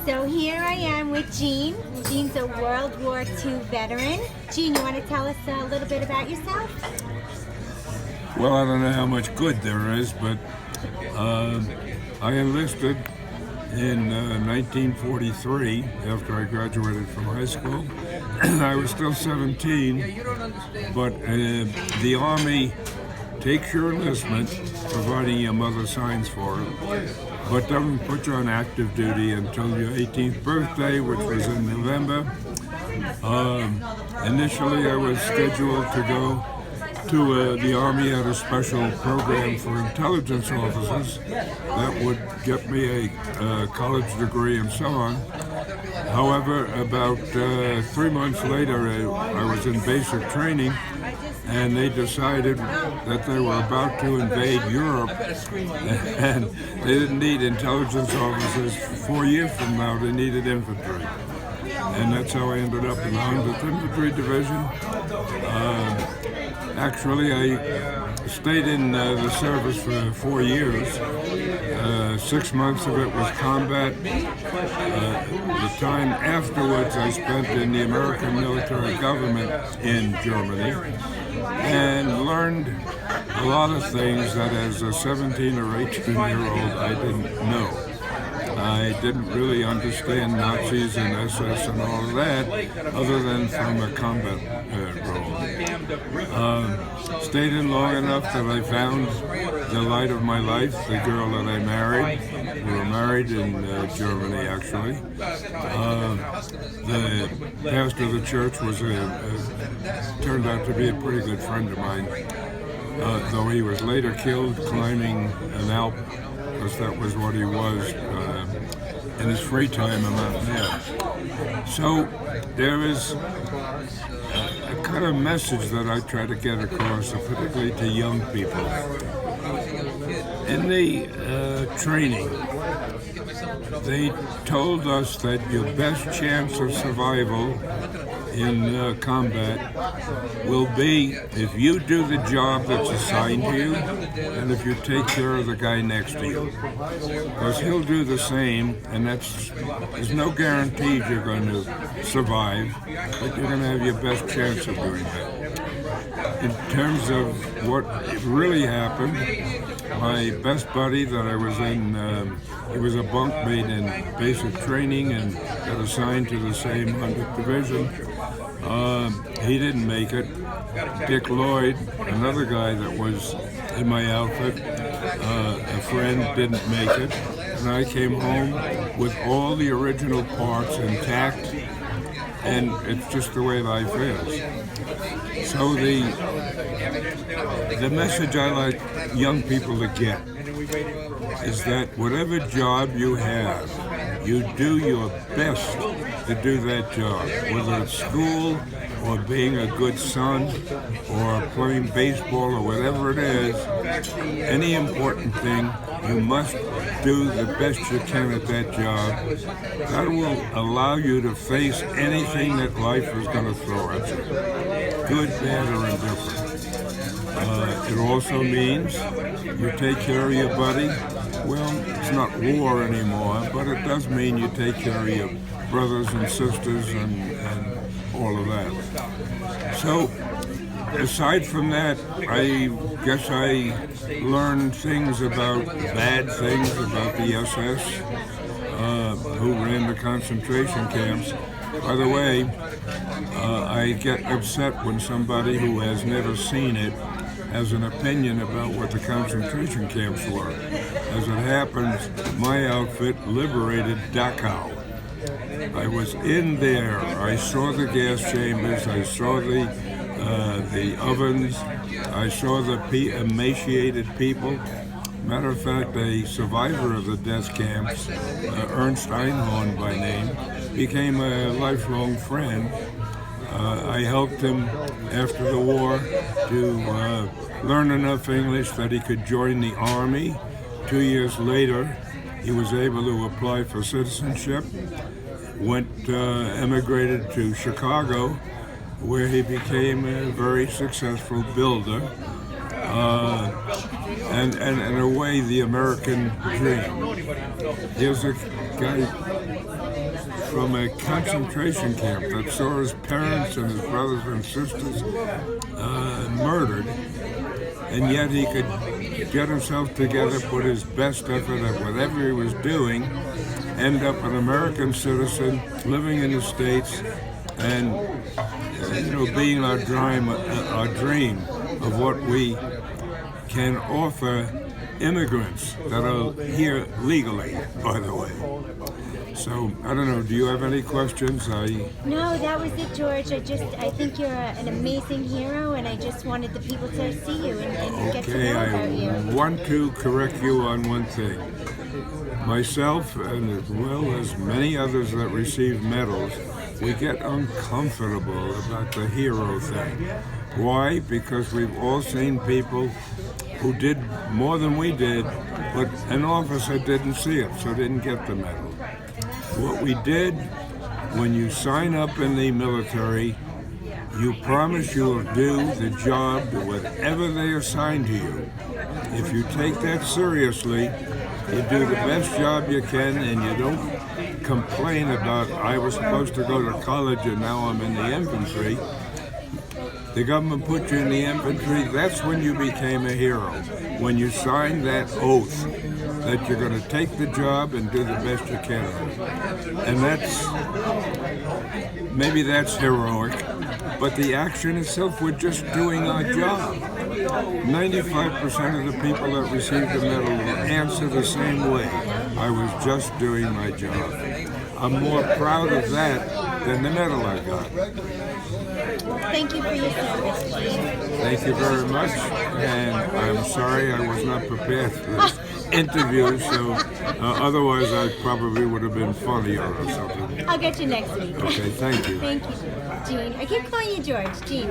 So here I am with Gene. Gene's a World War II veteran. Gene, you want to tell us a little bit about yourself? Well, I don't know how much good there is, but I enlisted in 1943 after I graduated from high school. I was still 17, but the Army takes your enlistment, providing your mother signs for it, but doesn't put you on active duty until your 18th birthday, which was in November. Initially, I was scheduled to go to the Army had a special program for intelligence officers that would get me a college degree and so on. However, about 3 months later, I was in basic training, and they decided that they were about to invade Europe, and they didn't need intelligence officers 4 years from now. They needed infantry, and that's how I ended up in the 100th Infantry Division. Actually, I stayed in the service for 4 years. 6 months of it was combat. The time afterwards I spent in the American military government in Germany and learned a lot of things that as a 17 or 18-year-old I didn't know. I didn't really understand Nazis and SS and all of that, other than from a combat role. Stayed in long enough that I found the light of my life, the girl that I married. We were married in Germany, actually. The pastor of the church turned out to be a pretty good friend of mine, though he was later killed climbing an Alp, because that was what he was in his free time, a mountaineer. So there is a kind of message that I try to get across, particularly to young people. In the training, they told us that your best chance of survival in combat will be if you do the job that's assigned to you and if you take care of the guy next to you. Because he'll do the same, and there's no guarantee you're going to survive, but you're going to have your best chance of doing that. In terms of what really happened, my best buddy that I was in, he was a bunkmate in basic training and got assigned to the same 100th Division. He didn't make it. Dick Lloyd, another guy that was in my outfit, a friend, didn't make it. And I came home with all the original parts intact, and it's just the way life is. So the message I like young people to get is that whatever job you have, you do your best to do that job, whether it's school or being a good son or playing baseball or whatever it is. Any important thing, you must do the best you can at that job. That will allow you to face anything that life is going to throw at you, good, bad, or indifferent. It also means you take care of your buddy. Well, it's not war anymore, but it does mean you take care of your brothers and sisters and all of that. So, aside from that, I guess I learned things about bad things about the SS, who ran the concentration camps. By the way, I get upset when somebody who has never seen it has an opinion about what the concentration camps were. As it happens, my outfit liberated Dachau. I was in there. I saw the gas chambers. I saw the ovens. I saw the emaciated people. Matter of fact, a survivor of the death camps, Ernst Einhorn by name, became a lifelong friend. I helped him after the war to learn enough English that he could join the Army. 2 years later, he was able to apply for citizenship, emigrated to Chicago, where he became a very successful builder, and in a way, the American dream. Here's a guy from a concentration camp that saw his parents and his brothers and sisters murdered, and yet he could get himself together, put his best effort at whatever he was doing, end up an American citizen, living in the States, and being our dream of what we can offer immigrants that are here legally, by the way. So, I don't know, do you have any questions? No, that was it, George. I think you're an amazing hero, and I just wanted the people to see you and get to Okay, know about you. I want to correct you on one thing. Myself, and as well as many others that receive medals, we get uncomfortable about the hero thing. Why? Because we've all seen people who did more than we did, but an officer didn't see it, so didn't get the medal. What we did, when you sign up in the military, you promise you will do the job, whatever they assign to you. If you take that seriously, you do the best job you can, and you don't complain about, I was supposed to go to college and now I'm in the infantry. The government put you in the infantry, that's when you became a hero. When you signed that oath that you're going to take the job and do the best you can. And maybe that's heroic, but the action itself, we're just doing our job. 95% of the people that receive the medal will answer the same way. I was just doing my job. I'm more proud of that than the medal I got. Thank you for your service, Gene. Thank you very much, and I'm sorry I was not prepared for this interview, so otherwise I probably would have been funnier or something. I'll get you next week. Okay, thank you. Thank you, Gene. I keep calling you George. Gene.